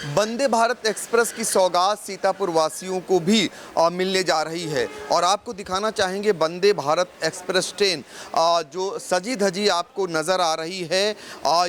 Vande Bharat express की सौगात सीतापुर वासियों को भी मिलने जा रही है और आपको दिखाना चाहेंगे वंदे भारत एक्सप्रेस ट्रेन जो सजी धजी आपको नज़र आ रही है।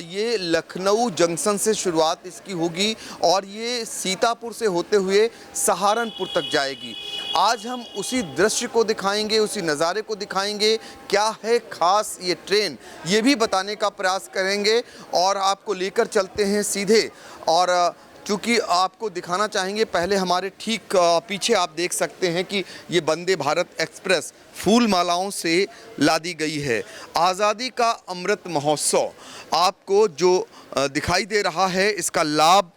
ये लखनऊ जंक्शन से शुरुआत इसकी होगी और ये सीतापुर से होते हुए सहारनपुर तक जाएगी। आज हम उसी दृश्य को दिखाएंगे, उसी नज़ारे को दिखाएंगे, क्या है ख़ास ये ट्रेन, ये भी बताने का प्रयास करेंगे और आपको लेकर चलते हैं सीधे। और चूँकि आपको दिखाना चाहेंगे, पहले हमारे ठीक पीछे आप देख सकते हैं कि ये वंदे भारत एक्सप्रेस फूल मालाओं से लादी गई है। आज़ादी का अमृत महोत्सव आपको जो दिखाई दे रहा है, इसका लाभ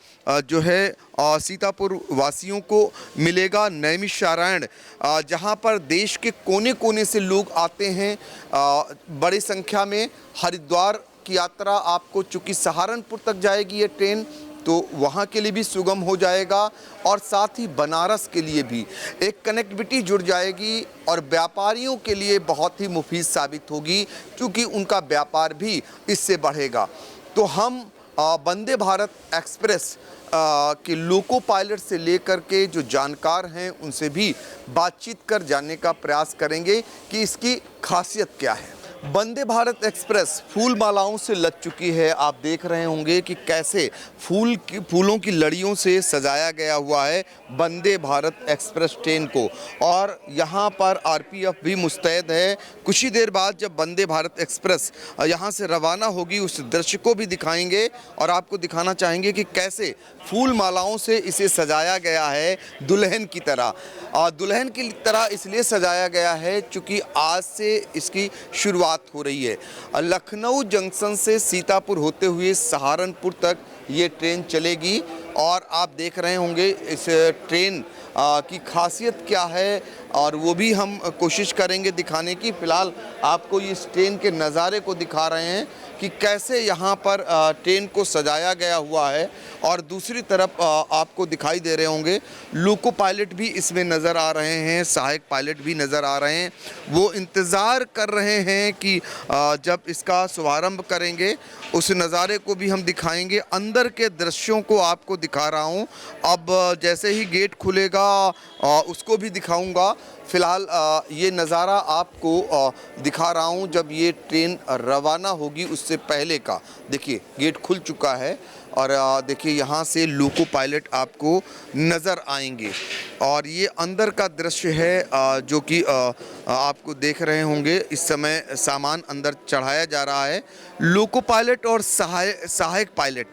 जो है सीतापुर वासियों को मिलेगा। नैमिषारण्य जहां पर देश के कोने कोने से लोग आते हैं बड़ी संख्या में। हरिद्वार की यात्रा आपको चूँकि सहारनपुर तक जाएगी ये ट्रेन, तो वहाँ के लिए भी सुगम हो जाएगा और साथ ही बनारस के लिए भी एक कनेक्टिविटी जुड़ जाएगी और व्यापारियों के लिए बहुत ही मुफीद साबित होगी, क्योंकि उनका व्यापार भी इससे बढ़ेगा। तो हम वंदे भारत एक्सप्रेस के लोको पायलट से लेकर के जो जानकार हैं उनसे भी बातचीत कर जानने का प्रयास करेंगे कि इसकी खासियत क्या है। वंदे भारत एक्सप्रेस फूल मालाओं से लद चुकी है। आप देख रहे होंगे कि कैसे फूलों की लड़ियों से सजाया गया हुआ है वंदे भारत एक्सप्रेस ट्रेन को, और यहाँ पर आरपीएफ भी मुस्तैद है। कुछ ही देर बाद जब वंदे भारत एक्सप्रेस यहाँ से रवाना होगी, उस दृश्य को भी दिखाएंगे और आपको दिखाना चाहेंगे कि कैसे फूल मालाओं से इसे सजाया गया है दुल्हन की तरह। दुल्हन की तरह इसलिए सजाया गया है क्योंकि आज से इसकी शुरुआत हो रही है। लखनऊ जंक्शन से सीतापुर होते हुए सहारनपुर तक ये ट्रेन चलेगी और आप देख रहे होंगे इस ट्रेन की खासियत क्या है, और वो भी हम कोशिश करेंगे दिखाने की। फ़िलहाल आपको इस ट्रेन के नज़ारे को दिखा रहे हैं कि कैसे यहाँ पर ट्रेन को सजाया गया हुआ है, और दूसरी तरफ आपको दिखाई दे रहे होंगे लोको पायलट भी इसमें नज़र आ रहे हैं, सहायक पायलट भी नज़र आ रहे हैं। वो इंतज़ार कर रहे हैं कि जब इसका शुभारंभ करेंगे उस नज़ारे को भी हम दिखाएंगे। अंदर के दृश्यों को आपको दिखा रहा हूँ। अब जैसे ही गेट खुलेगा उसको भी दिखाऊंगा। फ़िलहाल ये नज़ारा आपको दिखा रहा हूँ जब ये ट्रेन रवाना होगी उससे पहले का। देखिए गेट खुल चुका है और देखिए यहाँ से लोको पायलट आपको नज़र आएंगे और ये अंदर का दृश्य है जो कि आपको देख रहे होंगे। इस समय सामान अंदर चढ़ाया जा रहा है। लोको पायलट और सहायक पायलट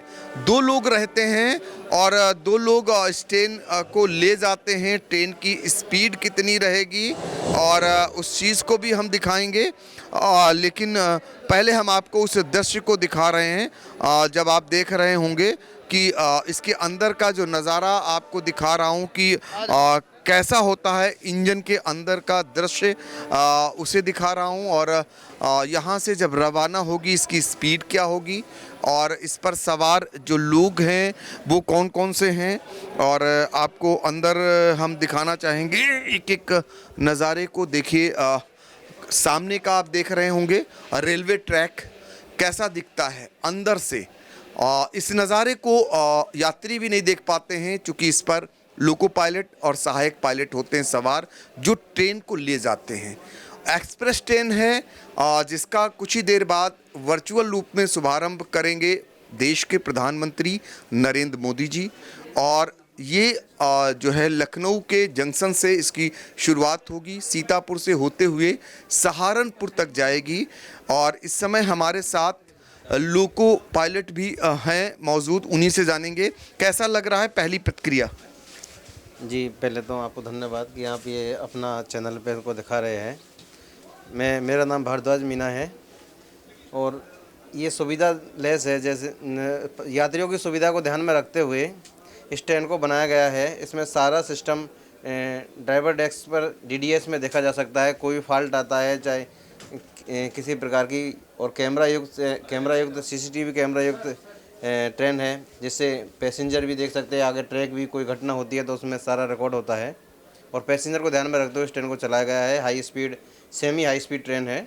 दो लोग रहते हैं और दो लोग इस ट्रेन को ले जाते हैं। ट्रेन की स्पीड कितनी रहेगी और उस चीज़ को भी हम दिखाएंगे, लेकिन पहले हम आपको उस दृश्य को दिखा रहे हैं। जब आप देख रहे होंगे कि इसके अंदर का जो नज़ारा आपको दिखा रहा हूँ कि कैसा होता है इंजन के अंदर का दृश्य, उसे दिखा रहा हूँ। और यहाँ से जब रवाना होगी इसकी स्पीड क्या होगी और इस पर सवार जो लोग हैं वो कौन कौन से हैं, और आपको अंदर हम दिखाना चाहेंगे एक एक नज़ारे को। देखिए सामने का आप देख रहे होंगे रेलवे ट्रैक कैसा दिखता है अंदर से। इस नज़ारे को यात्री भी नहीं देख पाते हैं क्योंकि इस पर लोको पायलट और सहायक पायलट होते हैं सवार, जो ट्रेन को ले जाते हैं। एक्सप्रेस ट्रेन है जिसका कुछ ही देर बाद वर्चुअल रूप में शुभारंभ करेंगे देश के प्रधानमंत्री नरेंद्र मोदी जी, और ये जो है लखनऊ के जंक्शन से इसकी शुरुआत होगी, सीतापुर से होते हुए सहारनपुर तक जाएगी। और इस समय हमारे साथ लोको पायलट भी हैं मौजूद, उन्हीं से जानेंगे कैसा लग रहा है पहली प्रतिक्रिया। जी, पहले तो आपको धन्यवाद कि आप ये अपना चैनल पे इनको दिखा रहे हैं। मेरा नाम भारद्वाज मीना है और ये सुविधा लेस है, जैसे यात्रियों की सुविधा को ध्यान में रखते हुए इस ट्रेन को बनाया गया है। इसमें सारा सिस्टम ड्राइवर डेस्क पर डीडीएस में देखा जा सकता है। कोई भी फॉल्ट आता है चाहे किसी प्रकार की, और कैमरा युक्त सीसीटीवी कैमरा युक्त ट्रेन है, जिससे पैसेंजर भी देख सकते हैं। आगे ट्रैक भी कोई घटना होती है तो उसमें सारा रिकॉर्ड होता है, और पैसेंजर को ध्यान में रखते हुए इस ट्रेन को चलाया गया है। High speed semi high speed train है।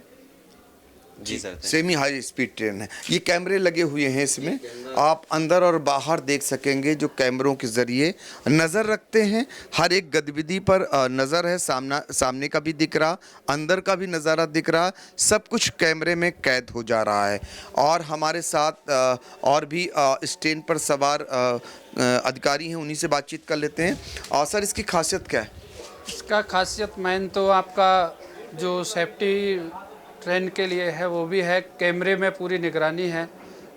जी sir. Semi high speed train है। ये कैमरे लगे हुए हैं इसमें, आप अंदर और बाहर देख सकेंगे जो कैमरों के ज़रिए नज़र रखते हैं। हर एक गतिविधि पर नज़र है, सामने का भी दिख रहा, अंदर का भी नज़ारा दिख रहा, सब कुछ कैमरे में कैद हो जा रहा है। और हमारे साथ और भी स्टेशन पर सवार अधिकारी हैं, उन्हीं से बातचीत कर लेते हैं। और सर, इसकी खासियत क्या है? इसका खासियत मेन तो आपका जो सेफ्टी ट्रेन के लिए है वो भी है, कैमरे में पूरी निगरानी है।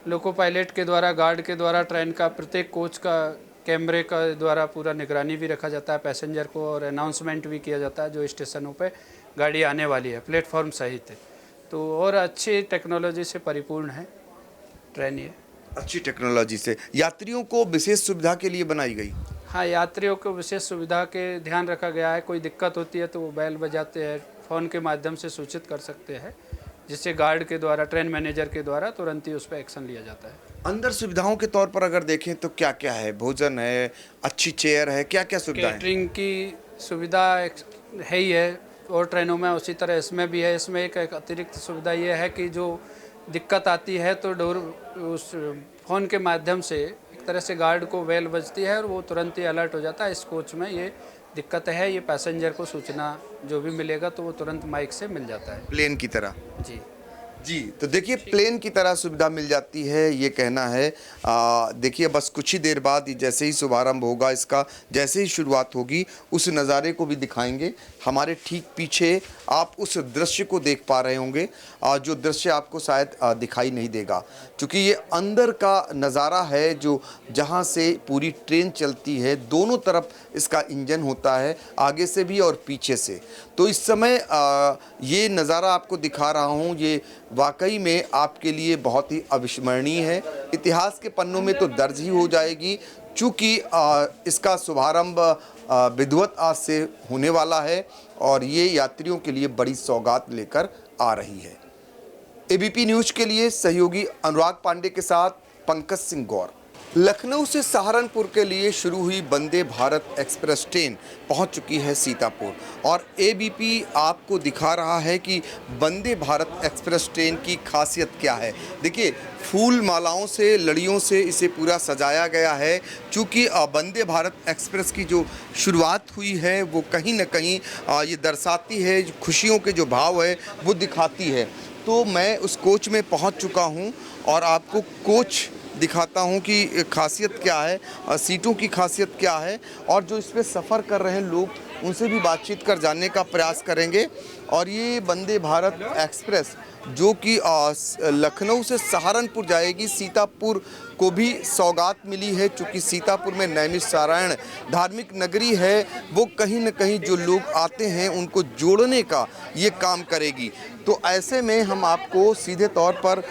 लोको पायलट के द्वारा, गार्ड के द्वारा ट्रेन का प्रत्येक कोच का कैमरे का द्वारा पूरा निगरानी भी रखा जाता है पैसेंजर को, और अनाउंसमेंट भी किया जाता है जो स्टेशनों पे गाड़ी आने वाली है, प्लेटफॉर्म सहित। तो और अच्छी टेक्नोलॉजी से परिपूर्ण है ट्रेन ये। अच्छी टेक्नोलॉजी से यात्रियों को विशेष सुविधा के लिए बनाई गई। हाँ, यात्रियों को विशेष सुविधा के ध्यान रखा गया है। कोई दिक्कत होती है तो वो बैल बजाते हैं, फ़ोन के माध्यम से सूचित कर सकते हैं, जिससे गार्ड के द्वारा, ट्रेन मैनेजर के द्वारा तुरंत ही उस पर एक्शन लिया जाता है। अंदर सुविधाओं के तौर पर अगर देखें तो क्या क्या है? भोजन है, अच्छी चेयर है, क्या क्या सुविधाएं? कैटरिंग की सुविधा है ही है, और ट्रेनों में उसी तरह इसमें भी है। इसमें एक अतिरिक्त सुविधा ये है कि जो दिक्कत आती है तो उस फ़ोन के माध्यम से एक तरह से गार्ड को बेल बजती है और वो तुरंत ही अलर्ट हो जाता है। इस कोच में ये दिक्कत है, ये पैसेंजर को सूचना जो भी मिलेगा तो वो तुरंत माइक से मिल जाता है। प्लेन की तरह। जी जी, तो देखिए प्लेन की तरह सुविधा मिल जाती है, ये कहना है। देखिए बस कुछ ही देर बाद जैसे ही शुभारंभ होगा इसका, जैसे ही शुरुआत होगी, उस नज़ारे को भी दिखाएंगे। हमारे ठीक पीछे आप उस दृश्य को देख पा रहे होंगे, जो दृश्य आपको शायद दिखाई नहीं देगा, क्योंकि ये अंदर का नज़ारा है जो जहाँ से पूरी ट्रेन चलती है। दोनों तरफ इसका इंजन होता है, आगे से भी और पीछे से। तो इस समय ये नज़ारा आपको दिखा रहा हूँ, ये वाकई में आपके लिए बहुत ही अविस्मरणीय है। इतिहास के पन्नों में तो दर्ज ही हो जाएगी, चूँकि इसका शुभारंभ विधिवत आज से होने वाला है और ये यात्रियों के लिए बड़ी सौगात लेकर आ रही है। एबीपी न्यूज़ के लिए सहयोगी अनुराग पांडे के साथ पंकज सिंह गौर। लखनऊ से सहारनपुर के लिए शुरू हुई वंदे भारत एक्सप्रेस ट्रेन पहुंच चुकी है सीतापुर, और एबीपी आपको दिखा रहा है कि वंदे भारत एक्सप्रेस ट्रेन की खासियत क्या है। देखिए, फूल मालाओं से, लड़ियों से इसे पूरा सजाया गया है, क्योंकि वंदे भारत एक्सप्रेस की जो शुरुआत हुई है वो कहीं न कहीं ये दर्शाती है, खुशियों के जो भाव है वो दिखाती है। तो मैं उस कोच में पहुंच चुका हूं और आपको कोच दिखाता हूं कि खासियत क्या है, सीटों की खासियत क्या है, और जो इस पे सफ़र कर रहे हैं लोग उनसे भी बातचीत कर जानने का प्रयास करेंगे। और ये वंदे भारत एक्सप्रेस जो कि लखनऊ से सहारनपुर जाएगी, सीतापुर को भी सौगात मिली है, चूँकि सीतापुर में नैमिषारण्य धार्मिक नगरी है, वो कहीं न कहीं जो लोग आते हैं उनको जोड़ने का ये काम करेगी। तो ऐसे में हम आपको सीधे तौर पर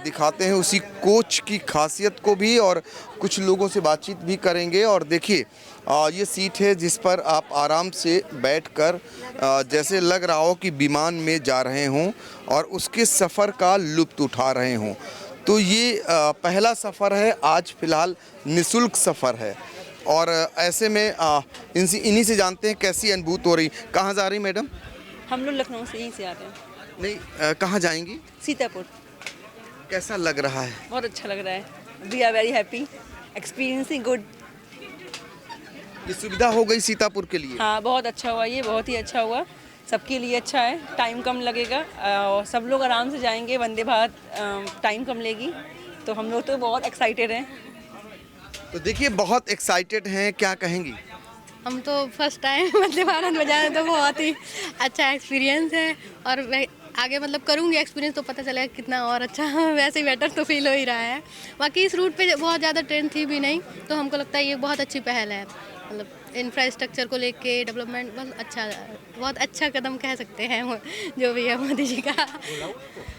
दिखाते हैं उसी कोच की खासियत को भी, और कुछ लोगों से बातचीत भी करेंगे। और देखिए ये सीट है जिस पर आप आराम से बैठकर जैसे लग रहा हो कि विमान में जा रहे हों और उसके सफ़र का लुत्फ़ उठा रहे हों। तो ये पहला सफ़र है, आज फ़िलहाल निःशुल्क सफ़र है। और ऐसे में इन्हीं से जानते हैं कैसी अनुभूति हो रही। कहाँ जा रही मैडम? हम लोग लखनऊ से यहीं से आ रहे हैं। नहीं, कहाँ जाएंगी? सीतापुर। कैसा लग रहा है? बहुत अच्छा लग रहा है। We are very happy, experiencing good. ये सुविधा हो गई सीतापुर के लिए? हाँ, बहुत अच्छा हुआ, ये बहुत ही अच्छा हुआ, सबके लिए अच्छा है। टाइम कम लगेगा और सब लोग आराम से जाएंगे। वंदे भारत टाइम कम लेगी, तो हम लोग तो बहुत एक्साइटेड हैं। तो देखिए बहुत एक्साइटेड हैं, क्या कहेंगी? हम तो फर्स्ट टाइम वंदे भारत में जा रहे हैं, तो बहुत ही अच्छा एक्सपीरियंस है। और मैं आगे मतलब करूँगी एक्सपीरियंस तो पता चलेगा कितना और अच्छा वैसे ही बेटर तो फील हो ही रहा है। बाकी इस रूट पे बहुत ज़्यादा ट्रेन थी भी नहीं, तो हमको लगता है ये बहुत अच्छी पहल है। मतलब इंफ्रास्ट्रक्चर को लेके डेवलपमेंट बहुत अच्छा कदम कह सकते हैं जो भी है मोदी जी का।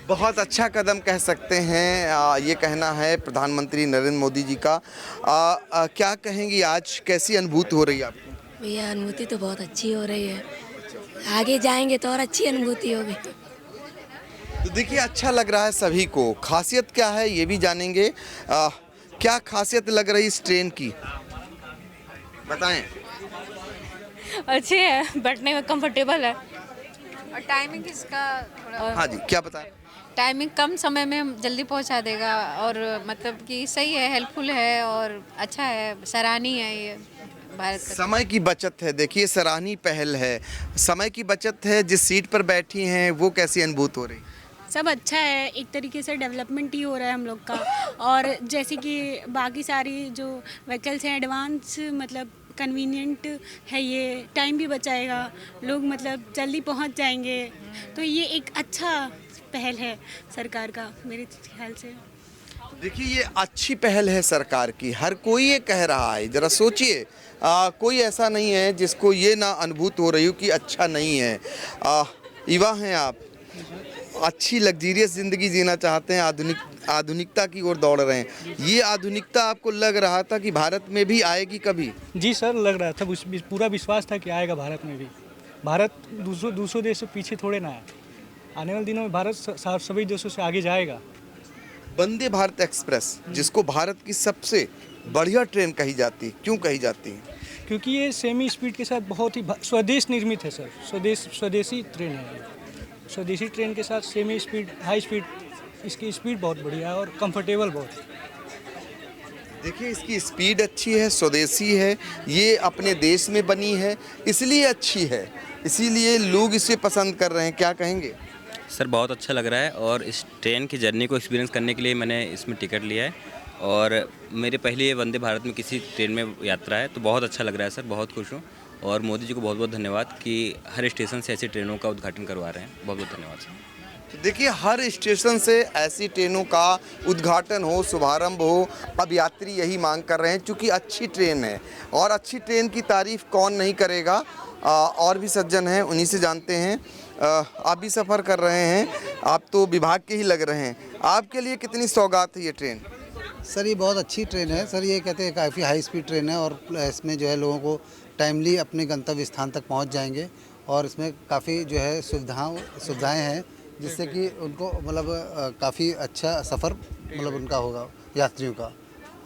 बहुत अच्छा कदम कह सकते हैं, ये कहना है प्रधानमंत्री नरेंद्र मोदी जी का। क्या कहेंगी, आज कैसी अनुभूति हो रही है आपको? भैया अनुभूति तो बहुत अच्छी हो रही है, आगे जाएंगे तो और अच्छी अनुभूति होगी। तो देखिए अच्छा लग रहा है सभी को। खासियत क्या है ये भी जानेंगे। क्या खासियत लग रही इस ट्रेन की, बताएं। अच्छी है, बैठने में कंफर्टेबल है। और टाइमिंग इसका थोड़ा। हाँ जी, क्या बताएं? टाइमिंग कम समय में जल्दी पहुंचा देगा और मतलब कि सही है, हेल्पफुल है और अच्छा है, सराहनीय है ये भारत का। समय की बचत है, देखिए सराहनीय पहल है। समय की बचत है, जिस सीट पर बैठी हैं वो कैसी अनुभूत हो रही? सब अच्छा है, एक तरीके से डेवलपमेंट ही हो रहा है हम लोग का। और जैसे कि बाकी सारी जो व्हीकल्स हैं एडवांस, मतलब कन्वीनियंट है, ये टाइम भी बचाएगा, लोग मतलब जल्दी पहुंच जाएंगे। तो ये एक अच्छा पहल है सरकार का मेरे ख्याल से। देखिए ये अच्छी पहल है सरकार की, हर कोई ये कह रहा है। ज़रा सोचिए, कोई ऐसा नहीं है जिसको ये ना अनुभूत हो रही हो कि अच्छा नहीं है। युवा हैं आप, अच्छी लग्जीरियस ज़िंदगी जीना चाहते हैं, आधुनिकता की ओर दौड़ रहे हैं। ये आधुनिकता आपको लग रहा था कि भारत में भी आएगी कभी? जी सर, लग रहा था, पूरा विश्वास था कि आएगा भारत में भी। भारत दूसरों देश से पीछे थोड़े ना है, आने वाले दिनों में भारत सभी देशों से आगे जाएगा। वंदे भारत एक्सप्रेस, जिसको भारत की सबसे बढ़िया ट्रेन कही जाती है, क्यों कही जाती है? क्योंकि ये सेमी स्पीड के साथ बहुत ही स्वदेश निर्मित है सर, स्वदेशी ट्रेन है ये। स्वदेशी ट्रेन के साथ सेमी स्पीड, हाई स्पीड, इसकी स्पीड बहुत बढ़िया है और कंफर्टेबल बहुत है। देखिए इसकी स्पीड अच्छी है, स्वदेशी है, ये अपने देश में बनी है, इसलिए अच्छी है, इसीलिए लोग इसे पसंद कर रहे हैं। क्या कहेंगे? सर बहुत अच्छा लग रहा है और इस ट्रेन की जर्नी को एक्सपीरियंस करने के लिए मैंने इसमें टिकट लिया है और मेरे पहली ये वंदे भारत में किसी ट्रेन में यात्रा है, तो बहुत अच्छा लग रहा है सर, बहुत खुश हूँ। और मोदी जी को बहुत बहुत धन्यवाद कि हर स्टेशन से ऐसी ट्रेनों का उद्घाटन करवा रहे हैं, बहुत बहुत धन्यवाद सर। तो देखिए हर स्टेशन से ऐसी ट्रेनों का उद्घाटन हो, शुभारंभ हो, अब यात्री यही मांग कर रहे हैं, क्योंकि अच्छी ट्रेन है और अच्छी ट्रेन की तारीफ कौन नहीं करेगा। और भी सज्जन हैं, उन्हीं से जानते हैं। आप भी सफ़र कर रहे हैं, आप तो विभाग के ही लग रहे हैं, आपके लिए कितनी सौगात है ये ट्रेन? सर ये बहुत अच्छी ट्रेन है सर, ये कहते हैं काफ़ी हाई स्पीड ट्रेन है और इसमें जो है लोगों को टाइमली अपने गंतव्य स्थान तक पहुंच जाएंगे और इसमें काफ़ी जो है सुविधाएं हैं, जिससे कि उनको मतलब काफ़ी अच्छा सफ़र मतलब उनका होगा यात्रियों का।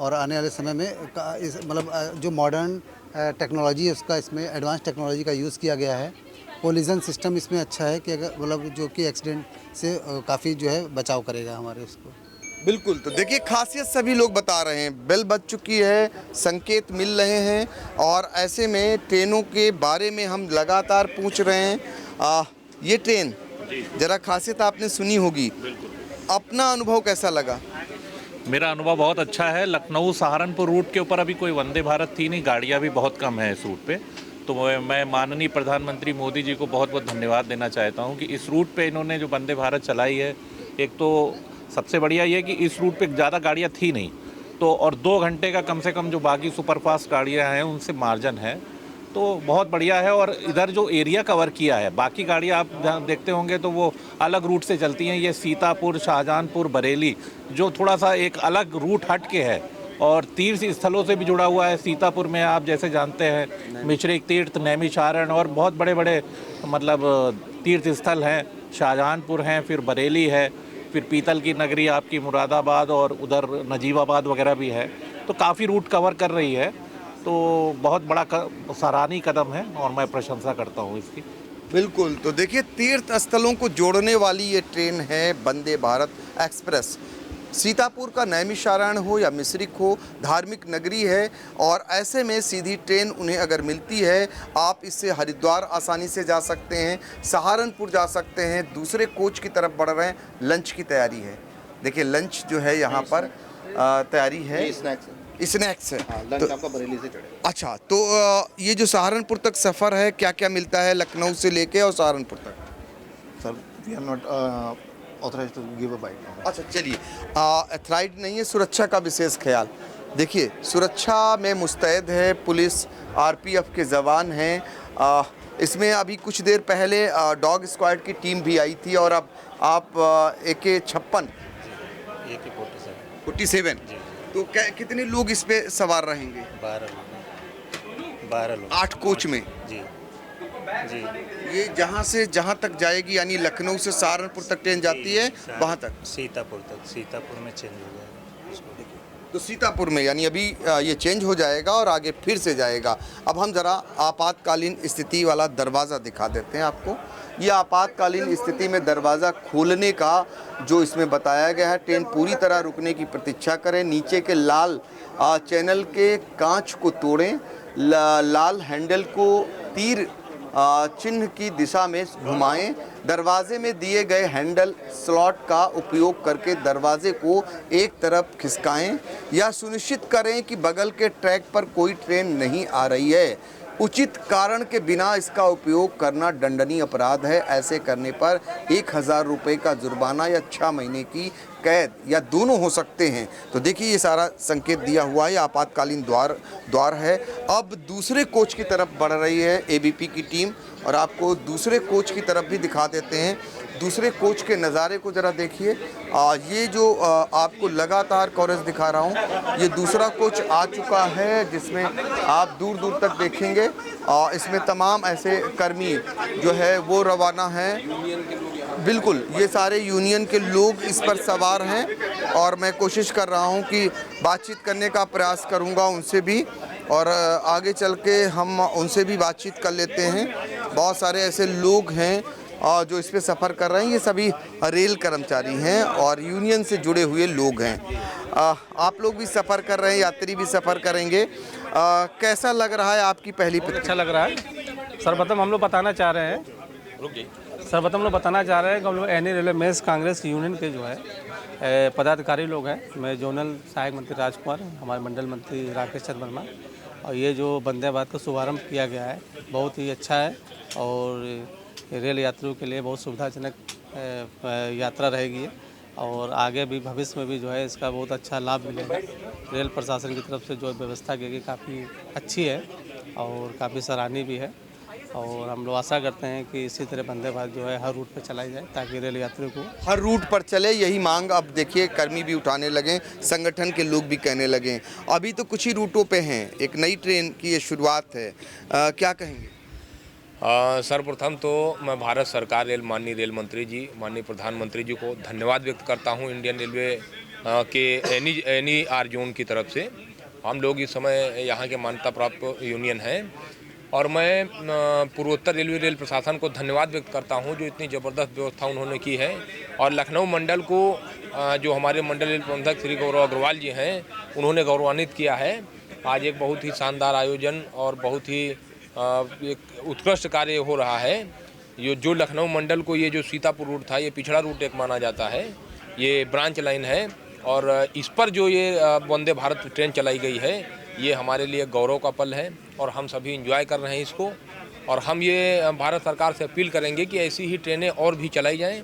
और आने वाले समय में मतलब जो मॉडर्न टेक्नोलॉजी है उसका, इसमें एडवांस टेक्नोलॉजी का यूज़ किया गया है। कोलिजन सिस्टम इसमें अच्छा है कि अगर मतलब जो कि एक्सीडेंट से काफ़ी जो है बचाव करेगा हमारे उसको। बिल्कुल, तो देखिए खासियत सभी लोग बता रहे हैं, बेल बज चुकी है, संकेत मिल रहे हैं और ऐसे में ट्रेनों के बारे में हम लगातार पूछ रहे हैं। ये ट्रेन जरा खासियत आपने सुनी होगी, अपना अनुभव कैसा लगा? मेरा अनुभव बहुत अच्छा है। लखनऊ सहारनपुर रूट के ऊपर अभी कोई वंदे भारत थी नहीं, गाड़ियाँ भी बहुत कम है इस रूट पे। तो मैं माननीय प्रधानमंत्री मोदी जी को बहुत बहुत धन्यवाद देना चाहता हूँ कि इस रूट पे इन्होंने जो वंदे भारत चलाई है। एक तो सबसे बढ़िया ये कि इस रूट पे ज़्यादा गाड़ियाँ थी नहीं, तो और 2 घंटे का कम से कम जो बाकी सुपरफास्ट गाड़ियाँ हैं उनसे मार्जिन है, तो बहुत बढ़िया है। और इधर जो एरिया कवर किया है, बाकी गाड़ियाँ आप देखते होंगे तो वो अलग रूट से चलती हैं। ये सीतापुर, शाहजहांपुर, बरेली जो थोड़ा सा एक अलग रूट हट के है और तीर्थ स्थलों से भी जुड़ा हुआ है। सीतापुर में आप जैसे जानते हैं मिश्रिक तीर्थ, नैमिषारण और बहुत बड़े बड़े मतलब तीर्थ स्थल हैं। शाहजहांपुर हैं, फिर बरेली है, फिर पीतल की नगरी आपकी मुरादाबाद और उधर नजीबाबाद वगैरह भी है। तो काफ़ी रूट कवर कर रही है, तो बहुत बड़ा सराहनीय कदम है और मैं प्रशंसा करता हूँ इसकी। बिल्कुल, तो देखिए तीर्थ स्थलों को जोड़ने वाली ये ट्रेन है वंदे भारत एक्सप्रेस। सीतापुर का नैमिषारण हो या मिश्रिक हो, धार्मिक नगरी है और ऐसे में सीधी ट्रेन उन्हें अगर मिलती है, आप इससे हरिद्वार आसानी से जा सकते हैं, सहारनपुर जा सकते हैं, दूसरे कोच की तरफ बढ़ रहे हैं। लंच की तैयारी है, देखिए लंच जो है यहाँ पर तैयारी है, स्नैक्स है। लंच आपका बरेली से चढ़ेगा। अच्छा, तो ये जो सहारनपुर तक सफ़र है, क्या क्या मिलता है लखनऊ से लेके और सहारनपुर तक? Sir we are not authorized to give a bite. अच्छा चलिए, अथराइज नहीं है, सुरक्षा का विशेष ख्याल। देखिए सुरक्षा में मुस्तैद है पुलिस, आरपीएफ के जवान हैं। इसमें अभी कुछ देर पहले डॉग स्क्वाड की टीम भी आई थी और अब आप AK-56 47 तो कितने लोग इस पे सवार रहेंगे? 12 लोग 8 कोच में। जी। ये जहाँ से जहाँ तक जाएगी, यानी लखनऊ से सहारनपुर तक ट्रेन जाती है, वहाँ तक सीतापुर में चेंज हो जाएगा। तो सीतापुर में यानी अभी ये चेंज हो जाएगा और आगे फिर से जाएगा। अब हम ज़रा आपातकालीन स्थिति वाला दरवाज़ा दिखा देते हैं आपको। ये आपातकालीन स्थिति में दरवाज़ा खोलने का जो इसमें बताया गया है, ट्रेन पूरी तरह रुकने की प्रतीक्षा करें, नीचे के लाल चैनल के कांच को तोड़ें, लाल हैंडल को तीर चिन्ह की दिशा में घुमाएं, दरवाजे में दिए गए हैंडल स्लॉट का उपयोग करके दरवाजे को एक तरफ खिसकाएं या सुनिश्चित करें कि बगल के ट्रैक पर कोई ट्रेन नहीं आ रही है। उचित कारण के बिना इसका उपयोग करना दंडनीय अपराध है। ऐसे करने पर 1000 रुपये का जुर्माना या 6 महीने की कैद या दोनों हो सकते हैं। तो देखिए ये सारा संकेत दिया हुआ है, आपातकालीन द्वार है। अब दूसरे कोच की तरफ बढ़ रही है एबीपी की टीम और आपको दूसरे कोच की तरफ भी दिखा देते हैं। दूसरे कोच के नज़ारे को ज़रा देखिए। ये जो आपको लगातार कवरेज दिखा रहा हूँ, ये दूसरा कोच आ चुका है जिसमें आप दूर दूर तक देखेंगे। इसमें तमाम ऐसे कर्मी जो है वो रवाना हैं। बिल्कुल ये सारे यूनियन के लोग इस पर सवार हैं और मैं कोशिश कर रहा हूँ कि बातचीत करने का प्रयास करूँगा उनसे भी और आगे चल के हम उनसे भी बातचीत कर लेते हैं। बहुत सारे ऐसे लोग हैं जो इस पे सफ़र कर रहे हैं। ये सभी रेल कर्मचारी हैं और यूनियन से जुड़े हुए लोग हैं। आप लोग भी सफ़र कर रहे हैं, यात्री भी सफ़र करेंगे। कैसा लग रहा है आपकी पहली प्रतिक्रिया? अच्छा लग रहा है। सर्वप्रथम हम लोग बताना चाह रहे हैं कि हम लोग NE railway men's congress union के जो है पदाधिकारी लोग हैं। मैं जोनल सहायक मंत्री राजकुमार, हमारे मंडल मंत्री राकेश चंद्र वर्मा, और ये जो वंदे भारत का शुभारम्भ किया गया है बहुत ही अच्छा है और रेल यात्रियों के लिए बहुत सुविधाजनक यात्रा रहेगी और आगे भी भविष्य में भी जो है इसका बहुत अच्छा लाभ मिलेगा। रेल प्रशासन की तरफ से जो व्यवस्था की गई काफ़ी अच्छी है और काफ़ी सराहनीय भी है और हम लोग आशा करते हैं कि इसी तरह वंदे भारत जो है हर रूट पर चलाई जाए ताकि रेल यात्रियों को हर रूट पर चले, यही मांग अब देखिए कर्मी भी उठाने लगे, संगठन के लोग भी कहने लगे। अभी तो कुछ ही रूटों पे हैं, एक नई ट्रेन की ये शुरुआत है, क्या कहेंगे? सर्वप्रथम तो मैं भारत सरकार माननीय रेल मंत्री जी, माननीय प्रधानमंत्री जी को धन्यवाद व्यक्त करता हूं इंडियन रेलवे के एनी आर जोन की तरफ से। हम लोग इस समय यहाँ के मान्यता प्राप्त यूनियन हैं और मैं पूर्वोत्तर रेल प्रशासन को धन्यवाद व्यक्त करता हूं जो इतनी ज़बरदस्त व्यवस्था उन्होंने की है और लखनऊ मंडल को जो हमारे मंडल रेल प्रबंधक श्री गौरव अग्रवाल जी हैं उन्होंने गौरवान्वित किया है। आज एक बहुत ही शानदार आयोजन और बहुत ही एक उत्कृष्ट कार्य हो रहा है। ये जो लखनऊ मंडल को ये जो सीतापुर रूट था ये पिछड़ा रूट एक माना जाता है, ये ब्रांच लाइन है और इस पर जो ये वंदे भारत ट्रेन चलाई गई है ये हमारे लिए गौरव का पल है और हम सभी एंजॉय कर रहे हैं इसको और हम ये भारत सरकार से अपील करेंगे कि ऐसी ही ट्रेनें और भी चलाई जाएं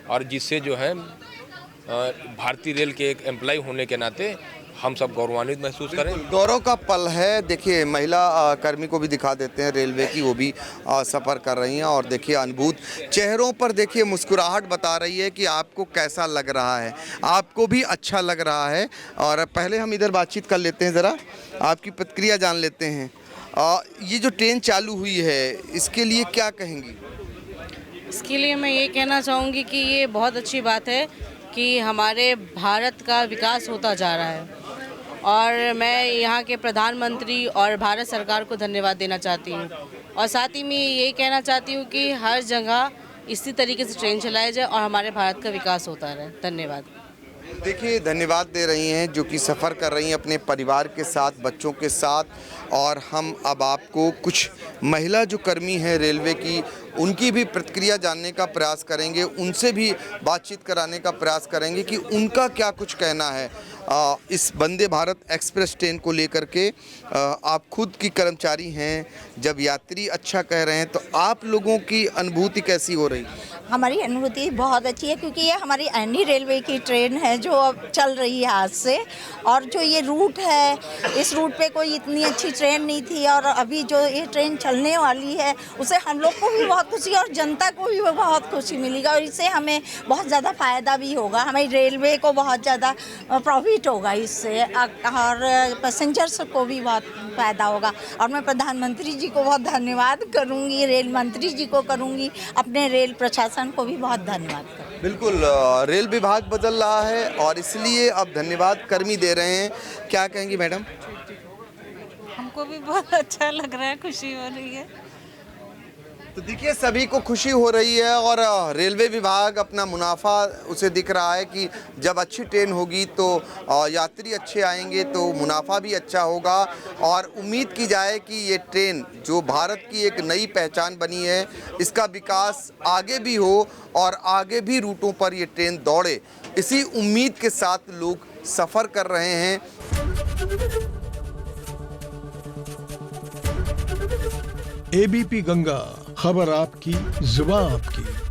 और जिससे जो है भारतीय रेल के एक एम्प्लॉय होने के नाते हम सब गौरवान्वित महसूस करें। गौरव का पल है। देखिए महिला कर्मी को भी दिखा देते हैं रेलवे की, वो भी सफ़र कर रही हैं और देखिए अनुभूत चेहरों पर देखिए मुस्कुराहट बता रही है कि आपको कैसा लग रहा है, आपको भी अच्छा लग रहा है। और पहले हम इधर बातचीत कर लेते हैं, ज़रा आपकी प्रतिक्रिया जान लेते हैं। ये जो ट्रेन चालू हुई है इसके लिए क्या कहेंगी? इसके लिए मैं ये कहना चाहूँगी कि ये बहुत अच्छी बात है कि हमारे भारत का विकास होता जा रहा है और मैं यहाँ के प्रधानमंत्री और भारत सरकार को धन्यवाद देना चाहती हूँ और साथ ही मैं ये कहना चाहती हूँ कि हर जगह इसी तरीके से ट्रेन चलाई जाए और हमारे भारत का विकास होता रहे। धन्यवाद। देखिए धन्यवाद दे रही हैं जो कि सफ़र कर रही हैं अपने परिवार के साथ, बच्चों के साथ। और हम अब आपको कुछ महिला जो कर्मी हैं रेलवे की उनकी भी प्रतिक्रिया जानने का प्रयास करेंगे, उनसे भी बातचीत कराने का प्रयास करेंगे कि उनका क्या कुछ कहना है इस वंदे भारत एक्सप्रेस ट्रेन को लेकर के। आप खुद की कर्मचारी हैं, जब यात्री अच्छा कह रहे हैं तो आप लोगों की अनुभूति कैसी हो रही? हमारी अनुभूति बहुत अच्छी है क्योंकि ये हमारी एनी रेलवे की ट्रेन है जो अब चल रही है आज से और जो ये रूट है इस रूट पे कोई इतनी अच्छी ट्रेन नहीं थी और अभी जो ये ट्रेन चलने वाली है उससे हम लोग को भी बहुत खुशी और जनता को भी बहुत खुशी मिलेगी और इससे हमें बहुत ज़्यादा फ़ायदा भी होगा, हमारी रेलवे को बहुत ज़्यादा प्रॉफिट होगा इससे और पैसेंजर्स को भी बहुत फ़ायदा होगा। और मैं प्रधानमंत्री जी को बहुत धन्यवाद करूँगी, रेल मंत्री जी को करूँगी, अपने रेल प्रशासन को भी बहुत धन्यवाद करूँगी। बिल्कुल रेल विभाग बदल रहा है और इसलिए अब धन्यवाद कर्मी दे रहे हैं। क्या कहेंगी मैडम? हमको भी बहुत अच्छा लग रहा है, खुशी हो रही है। तो देखिए सभी को खुशी हो रही है और रेलवे विभाग अपना मुनाफा उसे दिख रहा है कि जब अच्छी ट्रेन होगी तो यात्री अच्छे आएंगे तो मुनाफा भी अच्छा होगा। और उम्मीद की जाए कि ये ट्रेन जो भारत की एक नई पहचान बनी है, इसका विकास आगे भी हो और आगे भी रूटों पर ये ट्रेन दौड़े, इसी उम्मीद के साथ लोग सफ़र कर रहे हैं। एबीपी गंगा, खबर आपकी, जुबान आपकी।